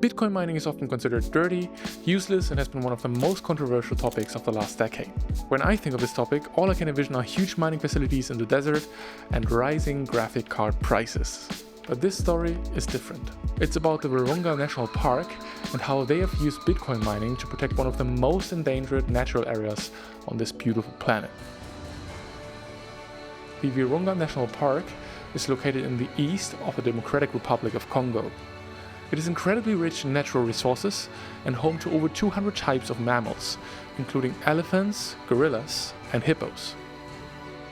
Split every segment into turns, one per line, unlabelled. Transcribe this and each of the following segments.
Bitcoin mining is often considered dirty, useless, and has been one of the most controversial topics of the last decade. When I think of this topic, all I can envision are huge mining facilities in the desert and rising graphic card prices. But this story is different. It's about the Verunga National Park and how they have used Bitcoin mining to protect one of the most endangered natural areas on this beautiful planet. The Verunga National Park is located in the east of the Democratic Republic of Congo. It is incredibly rich in natural resources and home to over 200 types of mammals, including elephants, gorillas, and hippos.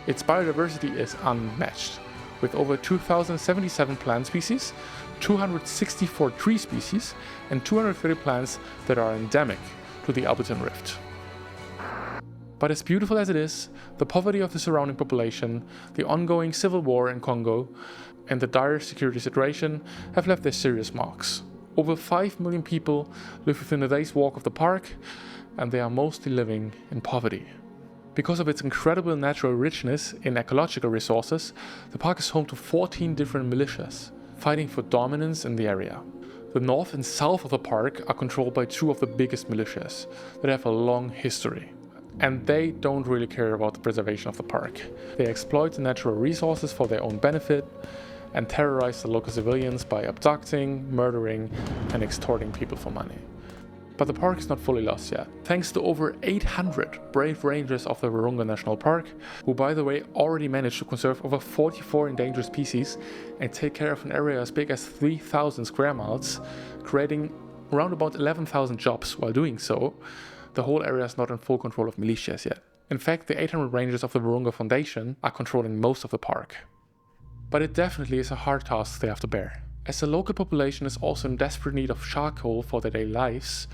Its biodiversity is unmatched, with over 2,077 plant species, 264 tree species, and 230 plants that are endemic to the Alberton Rift. But as beautiful as it is, the poverty of the surrounding population, the ongoing civil war in Congo, and the dire security situation have left their serious marks. Over 5 million people live within a day's walk of the park, and they are mostly living in poverty. Because of its incredible natural richness in ecological resources, the park is home to 14 different militias, fighting for dominance in the area. The north and south of the park are controlled by two of the biggest militias that have a long history. And they don't really care about the preservation of the park. They exploit the natural resources for their own benefit and terrorize the local civilians by abducting, murdering, and extorting people for money. But the park is not fully lost yet, thanks to over 800 brave rangers of the Verunga National Park, who by the way already managed to conserve over 44 endangered species and take care of an area as big as 3,000 square miles, creating around about 11,000 jobs while doing so. The whole area is not in full control of militias yet. In fact, the 800 rangers of the Verunga Foundation are controlling most of the park. But it definitely is a hard task they have to bear, as the local population is also in desperate need of charcoal for their daily lives,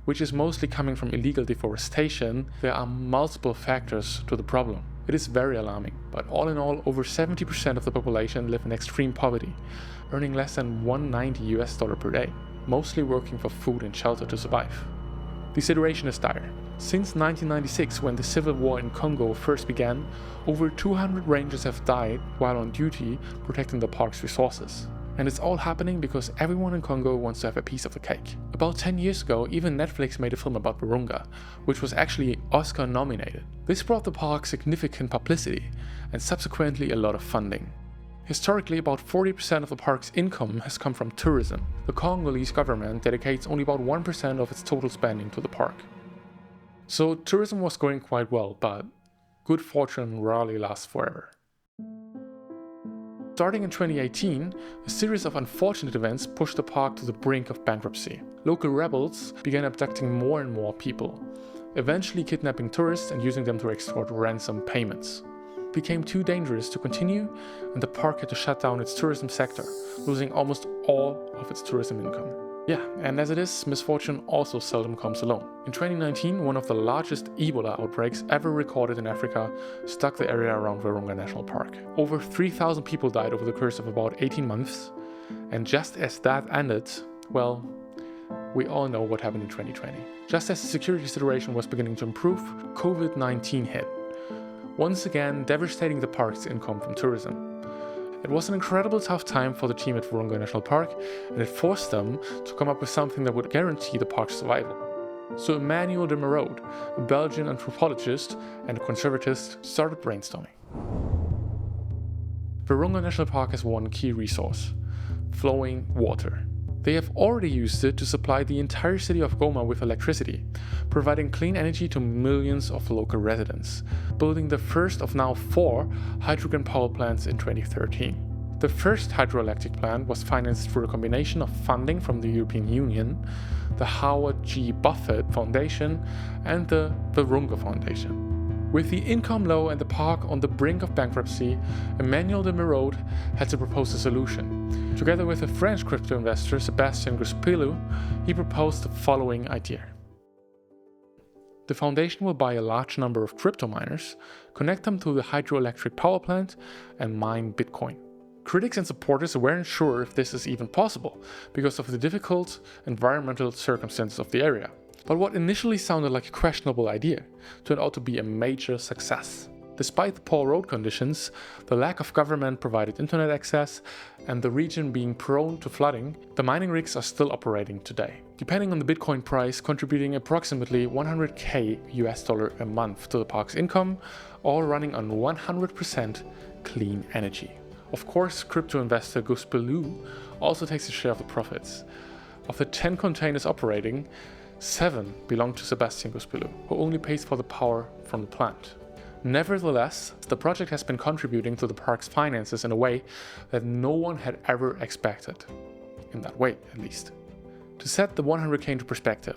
which is mostly coming from illegal deforestation. There are multiple factors to the problem. It is very alarming, but all in all, over 70% of the population live in extreme poverty, earning less than $190 per day, mostly working for food and shelter to survive. The situation is dire. Since 1996, when the civil war in Congo first began, over 200 rangers have died while on duty protecting the park's resources. And it's all happening because everyone in Congo wants to have a piece of the cake. About 10 years ago, even Netflix made a film about Verunga, which was actually Oscar nominated. This brought the park significant publicity and subsequently a lot of funding. Historically, about 40% of the park's income has come from tourism. The Congolese government dedicates only about 1% of its total spending to the park. So tourism was going quite well, but good fortune rarely lasts forever. Starting in 2018, a series of unfortunate events pushed the park to the brink of bankruptcy. Local rebels began abducting more and more people, eventually kidnapping tourists and using them to extort ransom payments. It became too dangerous to continue, and the park had to shut down its tourism sector, losing almost all of its tourism income. Yeah, and as it is, misfortune also seldom comes alone. In 2019, one of the largest ebola outbreaks ever recorded in Africa struck the area around Verunga National Park. Over 3,000 people died over the course of about 18 months, and just as that ended, well, we all know what happened in 2020. Just as the security situation was beginning to improve, COVID-19 hit, once again devastating the park's income from tourism. It was an incredibly tough time for the team at Verunga National Park, and it forced them to come up with something that would guarantee the park's survival. So Emmanuel de Merode, a Belgian anthropologist and a conservatist, started brainstorming. Verunga National Park has one key resource: flowing water. They have already used it to supply the entire city of Goma with electricity, providing clean energy to millions of local residents, building the first of now 4 hydrogen power plants in 2013. The first hydroelectric plant was financed through a combination of funding from the European Union, the Howard G. Buffett Foundation, and the Verunga Foundation. With the income low and the park on the brink of bankruptcy, Emmanuel de Merode had to propose a solution. Together with a French crypto investor, Sébastien Gruspillou, he proposed the following idea. The foundation will buy a large number of crypto miners, connect them to the hydroelectric power plant, and mine Bitcoin. Critics and supporters weren't sure if this is even possible because of the difficult environmental circumstances of the area. But what initially sounded like a questionable idea turned out to be a major success. Despite the poor road conditions, the lack of government-provided internet access, and the region being prone to flooding, the mining rigs are still operating today. Depending on the Bitcoin price, contributing approximately $100,000 a month to the park's income, all running on 100% clean energy. Of course, crypto investor Gus Bellew also takes a share of the profits. Of the 10 containers operating, 7 belong to Sebastian Gus Bellew, who only pays for the power from the plant. Nevertheless, the project has been contributing to the park's finances in a way that no one had ever expected. In that way, at least. To set the 100K into perspective,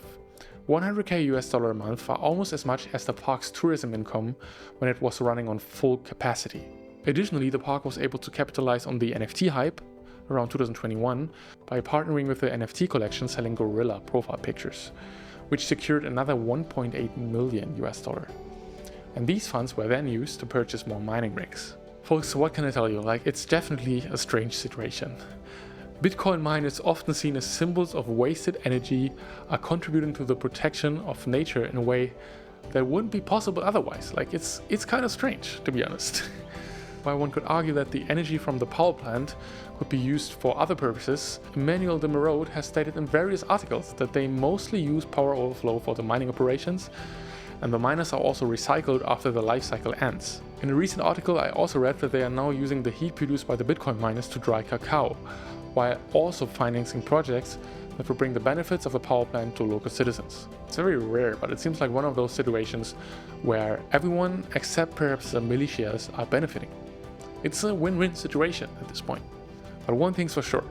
$100K a month are almost as much as the park's tourism income when it was running on full capacity. Additionally, the park was able to capitalize on the NFT hype around 2021 by partnering with the NFT collection selling gorilla profile pictures, which secured another $1.8 million. And these funds were then used to purchase more mining rigs. Folks, what can I tell you? It's definitely a strange situation. Bitcoin miners, often seen as symbols of wasted energy, are contributing to the protection of nature in a way that wouldn't be possible otherwise. It's kind of strange, to be honest. While one could argue that the energy from the power plant could be used for other purposes, Emmanuel de Merode has stated in various articles that they mostly use power overflow for the mining operations, and the miners are also recycled after the life cycle ends. In a recent article, I also read that they are now using the heat produced by the Bitcoin miners to dry cacao, while also financing projects that will bring the benefits of the power plant to local citizens. It's very rare, but it seems like one of those situations where everyone except perhaps the militias are benefiting. It's a win-win situation at this point. But one thing's for sure,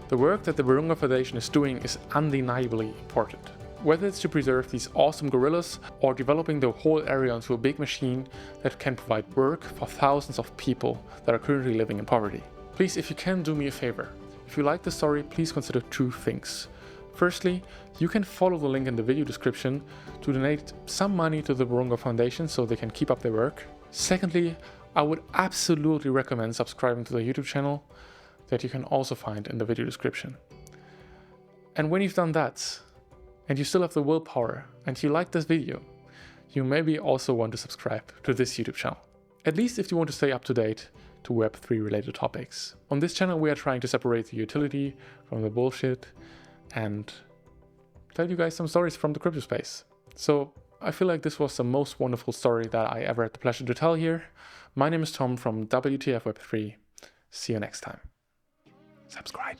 the work that the Verunga Foundation is doing is undeniably important. Whether it's to preserve these awesome gorillas or developing the whole area into a big machine that can provide work for thousands of people that are currently living in poverty. Please, if you can, do me a favor. If you like the story, please consider 2 things. Firstly, you can follow the link in the video description to donate some money to the Verunga Foundation so they can keep up their work. Secondly, I would absolutely recommend subscribing to the YouTube channel that you can also find in the video description. And when you've done that, and you still have the willpower, and you like this video, you maybe also want to subscribe to this YouTube channel. At least if you want to stay up to date to Web3 related topics. On this channel we are trying to separate the utility from the bullshit and tell you guys some stories from the crypto space. So I feel like this was the most wonderful story that I ever had the pleasure to tell here. My name is Tom from WTF Web3. See you next time. Subscribe.